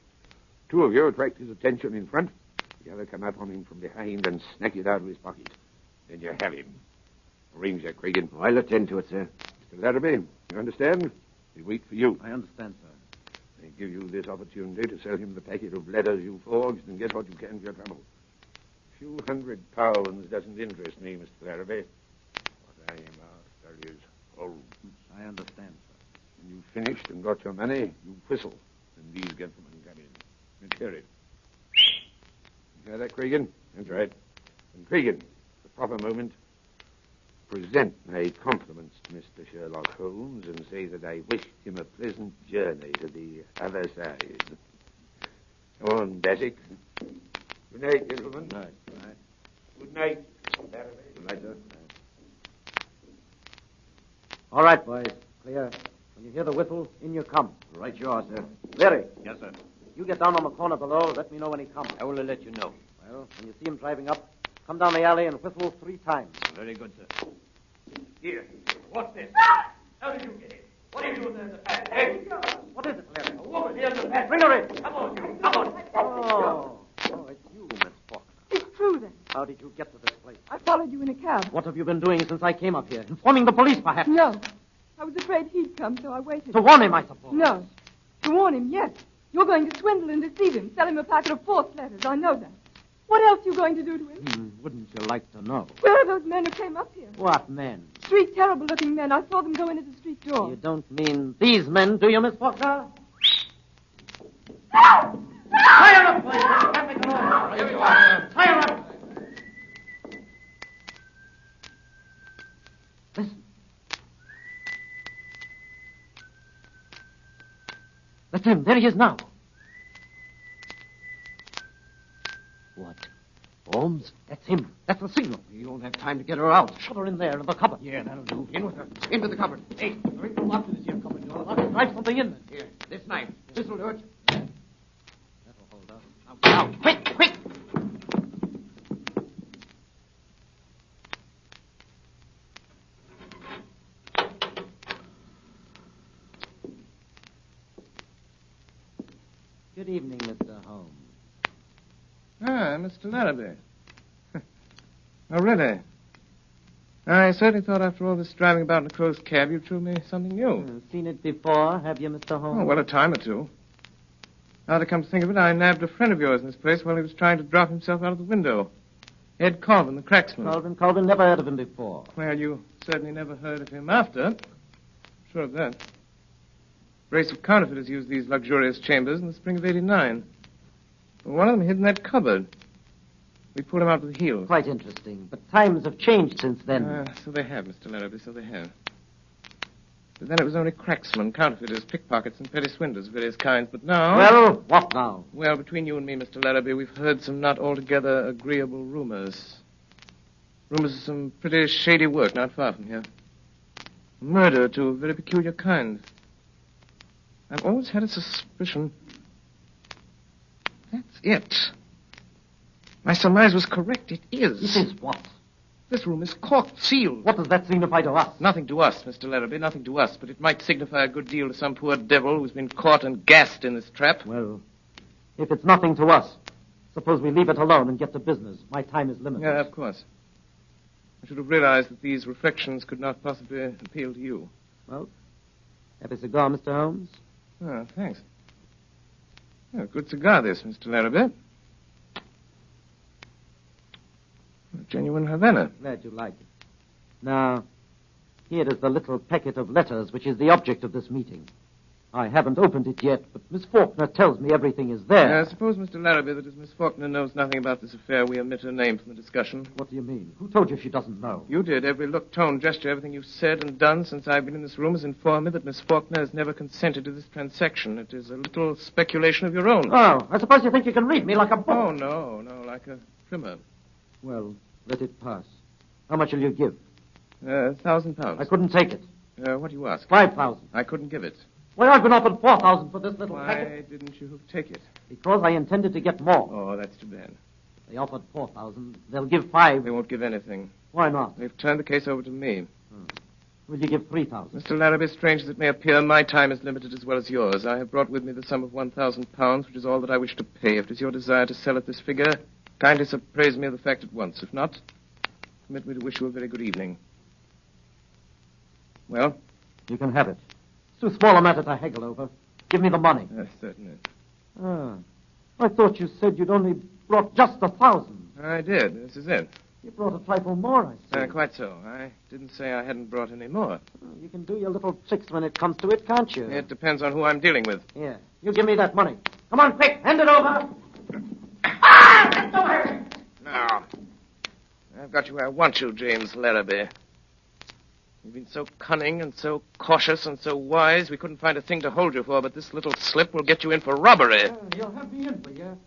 2 of you attract his attention in front. The other come up on him from behind and snatch it out of his pocket. Then you have him. Arrange that, Cragen. I'll attend to it, sir. Mr. Larrabee, you understand? We wait for you. I understand, sir. They give you this opportunity to sell him the packet of letters you forged and get what you can for your trouble. A few £100 doesn't interest me, Mr. Larrabee. What I am after is Holmes. I understand, sir. When you've finished and got your money, you whistle, and these gentlemen come in. Let's hear it. You hear that, Cragen? That's right. And Cragen, at the proper moment, present my compliments to Mr. Sherlock Holmes and say that I wish him a pleasant journey to the other side. Come on, Bassick. Good night, gentlemen. Good night. Good night. Good night. Good night, sir. All right, boys. Clear. When you hear the whistle, in you come. Right you are, sir. Larry, Yes, sir. you get down on the corner below. Let me know when he comes. I will let you know. Well, when you see him driving up, come down the alley and whistle 3 times. Very good, sir. Here. What's this? How did you get it? What are you doing there in the past? Hey! What is it, Larry? A woman here in the past. Bring her in. Come on, you. Come on. Oh, it's you, Miss Faulkner. It's true, then. How did you get to this place? I followed you in a cab. What have you been doing since I came up here? Informing the police, perhaps? No. I was afraid he'd come, so I waited. To warn him, I suppose. No. To warn him, yes. You're going to swindle and deceive him, sell him a packet of false letters. I know that. What else are you going to do to him? Wouldn't you like to know? Where are those men who came up here? What men? Three terrible-looking men. I saw them go in at the street door. You don't mean these men, do you, Miss Faulkner? No! Tie her up, boys. Here you are. Tie her up. Listen. That's him. There he is now. What? Holmes? That's him. That's the signal. You don't have time to get her out. Shut her in there in the cupboard. Yeah, that'll do. In with her. Into the cupboard. Hey, hurry, go up to this here cupboard door. Drive something in there. Here, this knife. This'll do it. That'll hold up. Now, quick, quick! Good evening, Mr. Holmes. Ah, Mr. Larrabee. Oh, really? I certainly thought after all this driving about in a closed cab you'd show me something new. Seen it before, have you, Mr. Holmes? Oh, well, a time or two. Now to come to think of it, I nabbed a friend of yours in this place while he was trying to drop himself out of the window. Ed Colvin, the cracksman. Colvin, never heard of him before. Well, you certainly never heard of him after. Sure of that. A race of counterfeiters used these luxurious chambers in the spring of '89. One of them hid in that cupboard. We pulled him out with heels. Quite interesting. But times have changed since then. So they have, Mr. Larrabee, so they have. But then it was only cracksmen, counterfeiters, pickpockets, and petty swindlers of various kinds. But now... Well, what now? Well, between you and me, Mr. Larrabee, we've heard some not altogether agreeable rumors. Rumors of some pretty shady work not far from here. Murder, to a very peculiar kind. I've always had a suspicion... That's it. My surmise was correct. It is. It is what? This room is corked, sealed. What does that signify to us? Nothing to us, Mr. Larrabee, nothing to us. But it might signify a good deal to some poor devil who's been caught and gassed in this trap. Well, if it's nothing to us, suppose we leave it alone and get to business. My time is limited. Yeah, of course. I should have realized that these reflections could not possibly appeal to you. Well, have a cigar, Mr. Holmes? Oh, thanks. Oh, good cigar, this, Mr. Larrabee. A genuine Havana. Glad you like it. Now, here is the little packet of letters which is the object of this meeting. I haven't opened it yet, but Miss Faulkner tells me everything is there. I suppose, Mr. Larrabee, that as Miss Faulkner knows nothing about this affair, we omit her name from the discussion. What do you mean? Who told you she doesn't know? You did. Every look, tone, gesture, everything you've said and done since I've been in this room has informed me that Miss Faulkner has never consented to this transaction. It is a little speculation of your own. Oh, I suppose you think you can read me like a book. Oh, no, like a primer. Well, let it pass. How much will you give? £1,000. I couldn't take it. What do you ask? 5,000. I couldn't give it. Why, I've been offered 4,000 for this little Why packet. didn't you take it? Because I intended to get more. Oh, that's too bad. They offered 4,000. They'll give 5. They won't give anything. Why not? They've turned the case over to me. Will you give 3,000? Mr. Larrabee, strange as it may appear, my time is limited as well as yours. I have brought with me the sum of £1,000, which is all that I wish to pay. If it is your desire to sell at this figure, kindly appraise me of the fact at once. If not, permit me to wish you a very good evening. Well? You can have it. It's too small a matter to haggle over. Give me the money. Certainly. I thought you said you'd only brought just 1,000. I did. This is it. You brought a trifle more, I see. Quite so. I didn't say I hadn't brought any more. You can do your little tricks when it comes to it, can't you? It depends on who I'm dealing with. Here. You give me that money. Come on, quick. Hand it over. Let go of her. Now, I've got you where I want you, James Larrabee. You've been so cunning and so cautious and so wise, we couldn't find a thing to hold you for, but this little slip will get you in for robbery. You'll have me in for you.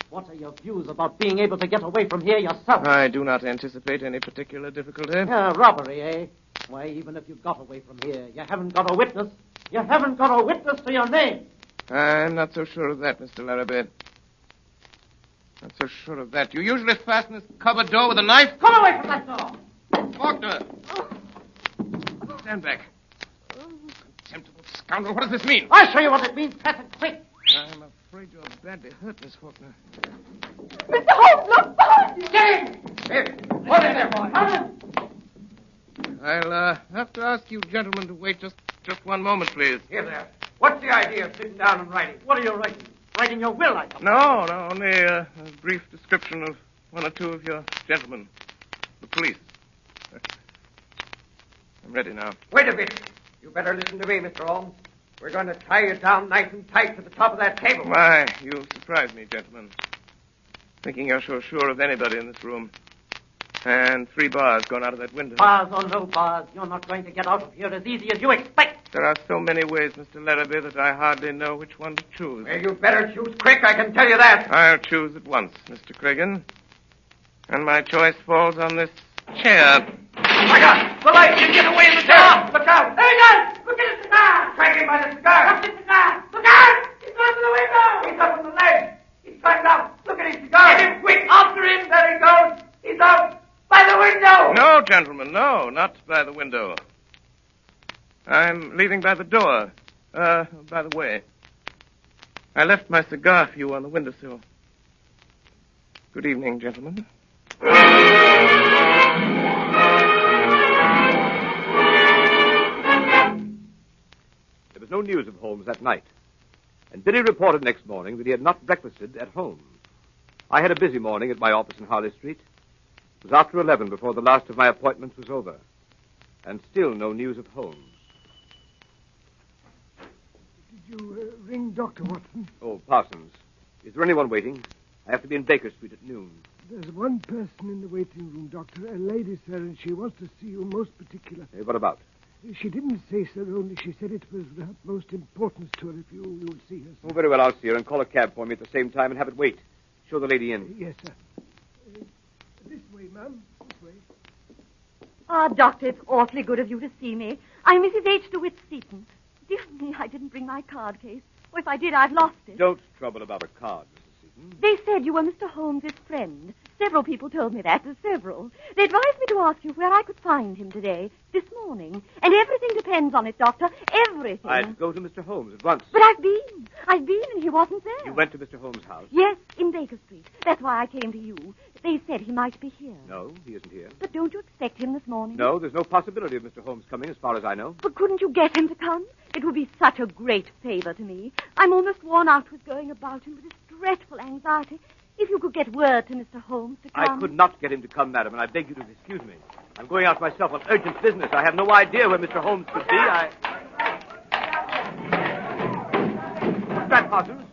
What are your views about being able to get away from here yourself? I do not anticipate any particular difficulty. Robbery, eh? Why, even if you got away from here, you haven't got a witness. You haven't got a witness to your name. I'm not so sure of that, Mr. Larrabee. Not so sure of that. You usually fasten this cupboard door with a knife? Come away from that door! Faulkner! Stand back. Contemptible scoundrel. What does this mean? I'll show you what it means. Press it quick. I'm afraid you're badly hurt, Miss Faulkner. Mr. Holmes, look behind you! Jim! What is there, boy? I'll have to ask you gentlemen to wait just 1 moment, please. Here there. What's the idea of sitting down and writing? What are you writing? Writing your will, I suppose. No, only a brief description of 1 or 2 of your gentlemen. The police. I'm ready now. Wait a bit. You better listen to me, Mr. Holmes. We're going to tie you down nice and tight to the top of that table. Why, you surprised me, gentlemen. Thinking you're so sure of anybody in this room. And 3 bars gone out of that window. Bars or no bars, you're not going to get out of here as easy as you expect. There are so many ways, Mr. Larrabee, that I hardly know which one to choose. Well, you better choose quick, I can tell you that. I'll choose at once, Mr. Cregan. And my choice falls on this chair. My God! The light! You get away in the dark! Look out! There he goes! Look at his cigar! Strike him by the cigar! Look at the cigar! Look out! He's going to the window! He's up on the ledge! He's climbed out! Look at his cigar! Get him quick! After him! There he goes! He's out! By the window! No, gentlemen, no, not by the window. I'm leaving by the door. By the way, I left my cigar for you on the windowsill. Good evening, gentlemen. There was no news of Holmes that night, and Billy reported next morning that he had not breakfasted at home. I had a busy morning at my office in Harley Street. It was after 11 before the last of my appointments was over, and still no news of Holmes. Did you ring Dr. Watson? Oh, Parsons, is there anyone waiting? I have to be in Baker Street at noon. There's one person in the waiting room, Doctor, a lady, sir, and she wants to see you most particular. Hey, what about? She didn't say, sir, only she said it was of utmost importance to her if you'll see her, sir. Oh, very well, I'll see her, and call a cab for me at the same time and have it wait. Show the lady in. Yes, sir. This way, ma'am. This way. Ah, Doctor, it's awfully good of you to see me. I'm Mrs. H. DeWitt Seaton. Dear me, I didn't bring my card case. Or if I did, I've lost it. Don't trouble about a card, Mrs. Seaton. They said you were Mr. Holmes's friend. Several people told me that. Several. They advised me to ask you where I could find him today, this morning. And everything depends on it, Doctor. Everything. I'd go to Mr. Holmes at once. But I've been, and he wasn't there. You went to Mr. Holmes' house? Yes, in Baker Street. That's why I came to you. They said he might be here. No, he isn't here. But don't you expect him this morning? No, there's no possibility of Mr. Holmes coming, as far as I know. But couldn't you get him to come? It would be such a great favor to me. I'm almost worn out with going about him with this dreadful anxiety. If you could get word to Mr. Holmes to come... I could not get him to come, madam, and I beg you to excuse me. I'm going out myself on urgent business. I have no idea where Mr. Holmes could be. What's that, Parsons?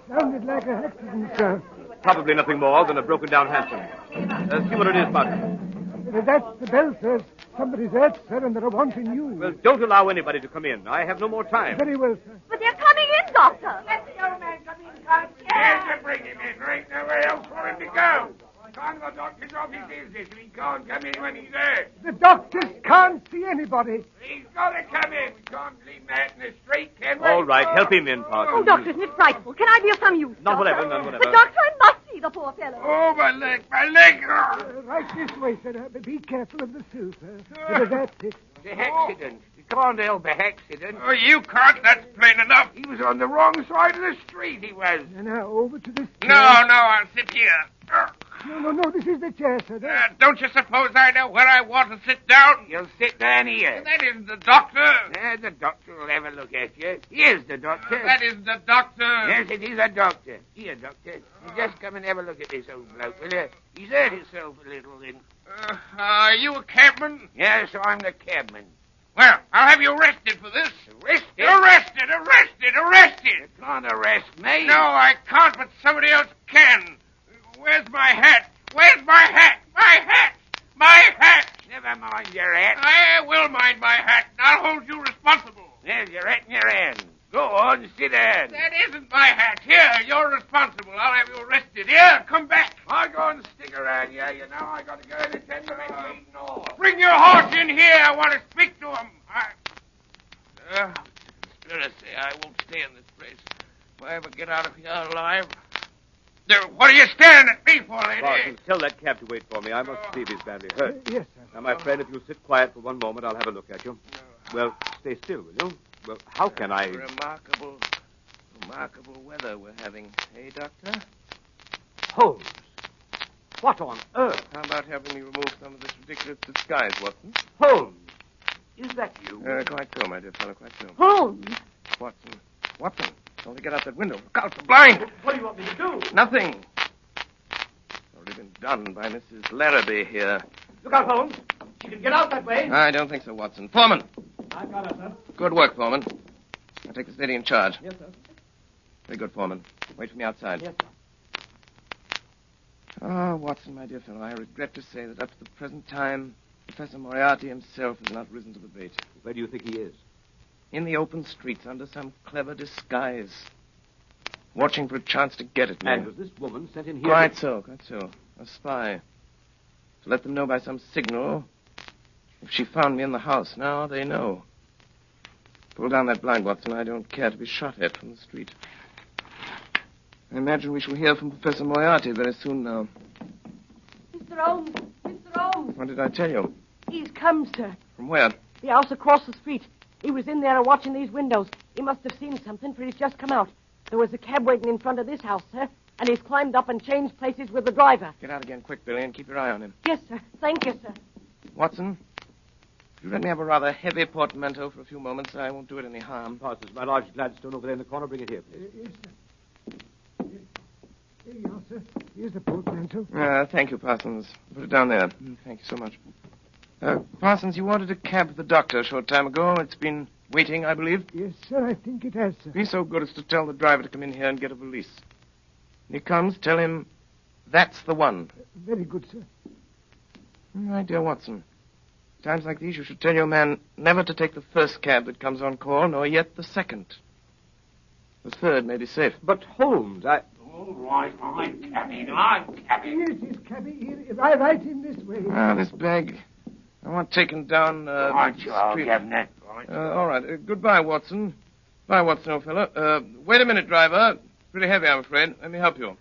Sounded like a accident, sir. Probably nothing more than a broken-down hansom. See what it is, Parsons. That's the bell, sir. Somebody's hurt, sir, and they're wanting you. Well, don't allow anybody to come in. I have no more time. Very well, sir. But they're coming in, Doctor. Let the old man come in, Carl. Yes, to bring him in. There ain't nowhere else for him to go. Can't the doctor's office is this, and he can't come in when he's there. The doctors can't see anybody. He's got to come in. We can't leave him out in the street, can we? All right, help him in, Oh, Parsons. Doctor, isn't it frightful? Can I be of some use? None Doctor? whatever, none whatever. But, Doctor, I must see the poor fellow. Oh, my leg, my leg. Right this way, sir. Be careful of the sill, sir. That's it. It's an accident. You can't help a accident. Oh, you can't. That's plain enough. He was on the wrong side of the street, he was. Now, over to this chair. No, I'll sit here. No, this is the chair, sir. Don't you suppose I know where I want to sit down? You'll sit down here. That isn't the doctor. The doctor will have a look at you. Here's the doctor. That isn't the doctor. Yes, it is a doctor. Here, doctor. You just come and have a look at this old bloke, will you? He's hurt himself a little, then. Are you a cabman? Yes, I'm the cabman. Well, I'll have you arrested for this. Arrested? Arrested! You can't arrest me. No, I can't, but somebody else can. Where's my hat? Never mind your hat. I will mind my hat, and I'll hold you responsible. There's your hat in your hand. Go on, sit down. That isn't my hat. Here, you're responsible. I'll have you arrested. Here, come back. I'll go and stick around here. You know, I got to go and attend to my meeting all. Bring your horse in here. I want to speak to him. Conspiracy. I won't stay in this place. If I ever get out of here alive. What are you staring at me for, lady? Parsons, tell that cab to wait for me. I must see if he's badly hurt. Yes, sir. Now, my friend, if you'll sit quiet for one moment, I'll have a look at you. Well, stay still, will you? Well, how can I... Remarkable weather we're having, eh, Doctor? Holmes! What on earth? How about having me remove some of this ridiculous disguise, Watson? Holmes! Is that you? Quite so, my dear fellow, quite so. Holmes! Watson, don't get out that window. Look out, the blind! What do you want me to do? Nothing. Already been done by Mrs. Larrabee here. Look out, Holmes. She can get out that way. I don't think so, Watson. Foreman! I got her, sir. Good work, Foreman. I'll take this lady in charge. Yes, sir. Very good, Foreman. Wait for me outside. Yes, sir. Oh, Watson, my dear fellow, I regret to say that up to the present time, Professor Moriarty himself has not risen to the bait. Where do you think he is? In the open streets, under some clever disguise. Watching for a chance to get at me. And was this woman sent in here? Quite so. A spy. To let them know by some signal. If she found me in the house, now they know. Pull down that blind, Watson. I don't care to be shot at from the street. I imagine we shall hear from Professor Moriarty very soon now. Mr. Holmes! Mr. Holmes! What did I tell you? He's come, sir. From where? The house across the street. He was in there watching these windows. He must have seen something, for he's just come out. There was a cab waiting in front of this house, sir, and he's climbed up and changed places with the driver. Get out again quick, Billy, and keep your eye on him. Yes, sir. Thank you, sir. Watson, if you let me have a rather heavy portmanteau for a few moments, I won't do it any harm. Parsons, my large Gladstone over there in the corner. Bring it here, please. Yes, sir. Here you are, sir. Here's the portmanteau. Thank you, Parsons. Put it down there. Thank you so much. Parsons, you wanted a cab for the doctor a short time ago. It's been waiting, I believe. Yes, sir, I think it has, sir. Be so good as to tell the driver to come in here and get a valise. When he comes, tell him that's the one. Very good, sir. My dear Watson, times like these you should tell your man never to take the first cab that comes on call, nor yet the second. The third may be safe. But Holmes, All right, I'm cabby. Yes, yes, cabby. Here, right in this way. This bag. I want taken down, Right, you are, street. Governor. Right. All right. Goodbye, Watson. Bye, Watson, old fellow. Wait a minute, driver. Pretty heavy, I'm afraid. Let me help you.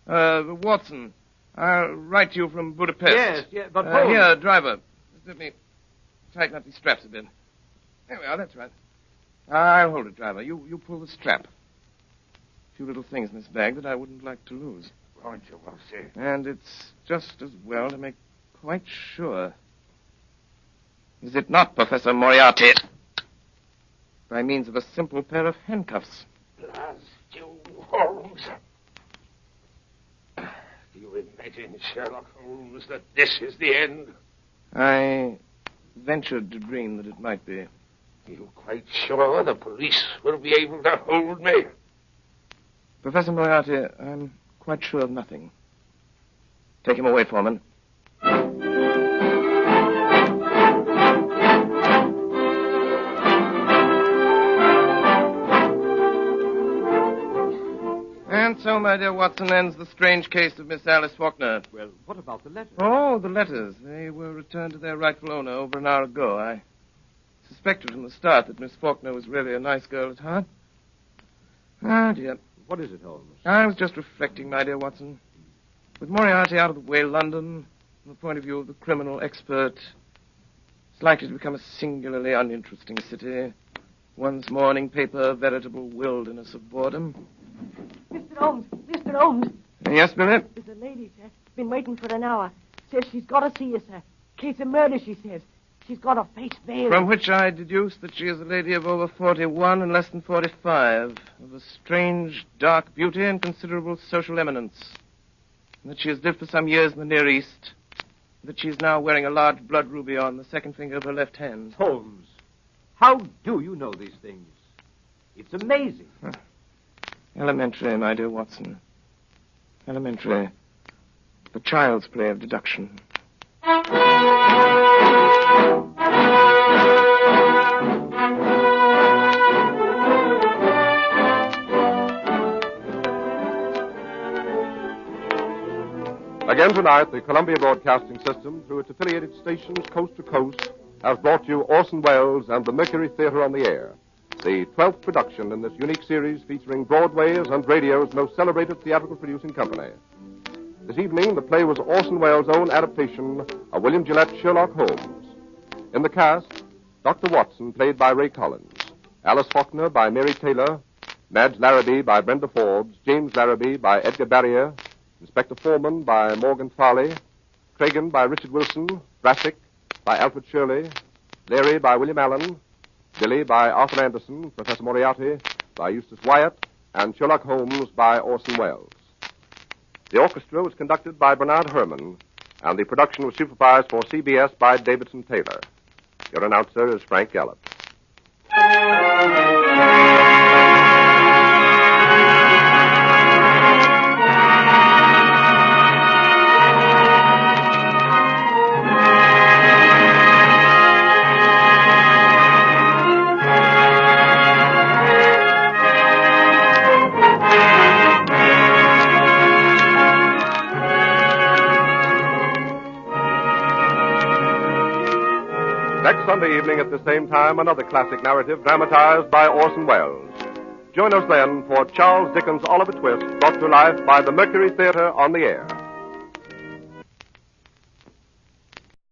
Watson, I'll write to you from Budapest. Yes, but Holmes... Here, driver. Let me tighten up these straps a bit. There we are, that's right. I'll hold it, driver. You pull the strap. A few little things in this bag that I wouldn't like to lose. Right, you will, sir. And it's just as well to make quite sure. Is it not, Professor Moriarty? By means of a simple pair of handcuffs. Blast you, Holmes. Do you imagine, Sherlock Holmes, that this is the end? I ventured to dream that it might be. Are you quite sure the police will be able to hold me? Professor Moriarty, I'm quite sure of nothing. Take him away, Foreman. And so, my dear Watson, ends the strange case of Miss Alice Faulkner. Well, what about the letters? Oh, the letters. They were returned to their rightful owner over an hour ago. I suspected from the start that Miss Faulkner was really a nice girl at heart. Ah, dear. What is it, Holmes? I was just reflecting, my dear Watson. With Moriarty out of the way, London, from the point of view of the criminal expert, is likely to become a singularly uninteresting city. One's morning paper, a veritable wilderness of boredom. Mr. Holmes! Mr. Holmes! Yes, Billy? There's a lady, sir. Been waiting for an hour. Says she's got to see you, sir. Case of murder, she says. She's got her face veiled. From which I deduce that she is a lady of over 41 and less than 45, of a strange, dark beauty and considerable social eminence. And that she has lived for some years in the Near East. And that she is now wearing a large blood ruby on the second finger of her left hand. Holmes, how do you know these things? It's amazing. Elementary, my dear Watson. Elementary. The child's play of deduction. Again tonight, the Columbia Broadcasting System, through its affiliated stations coast to coast, has brought you Orson Welles and the Mercury Theater on the Air, the 12th production in this unique series featuring Broadway's and radio's most celebrated theatrical producing company. This evening, the play was Orson Welles' own adaptation of William Gillette's Sherlock Holmes. In the cast, Dr. Watson, played by Ray Collins. Alice Faulkner by Mary Taylor. Madge Larrabee by Brenda Forbes. James Larrabee by Edgar Barrier. Inspector Foreman by Morgan Farley. Cragen by Richard Wilson. Brassic by Alfred Shirley. Leary by William Allen. Billy by Arthur Anderson. Professor Moriarty by Eustace Wyatt. And Sherlock Holmes by Orson Welles. The orchestra was conducted by Bernard Herrmann, and the production was supervised for CBS by Davidson Taylor. Your announcer is Frank Gallup. Next Sunday evening at the same time, another classic narrative dramatized by Orson Welles. Join us then for Charles Dickens' Oliver Twist, brought to life by the Mercury Theater on the Air.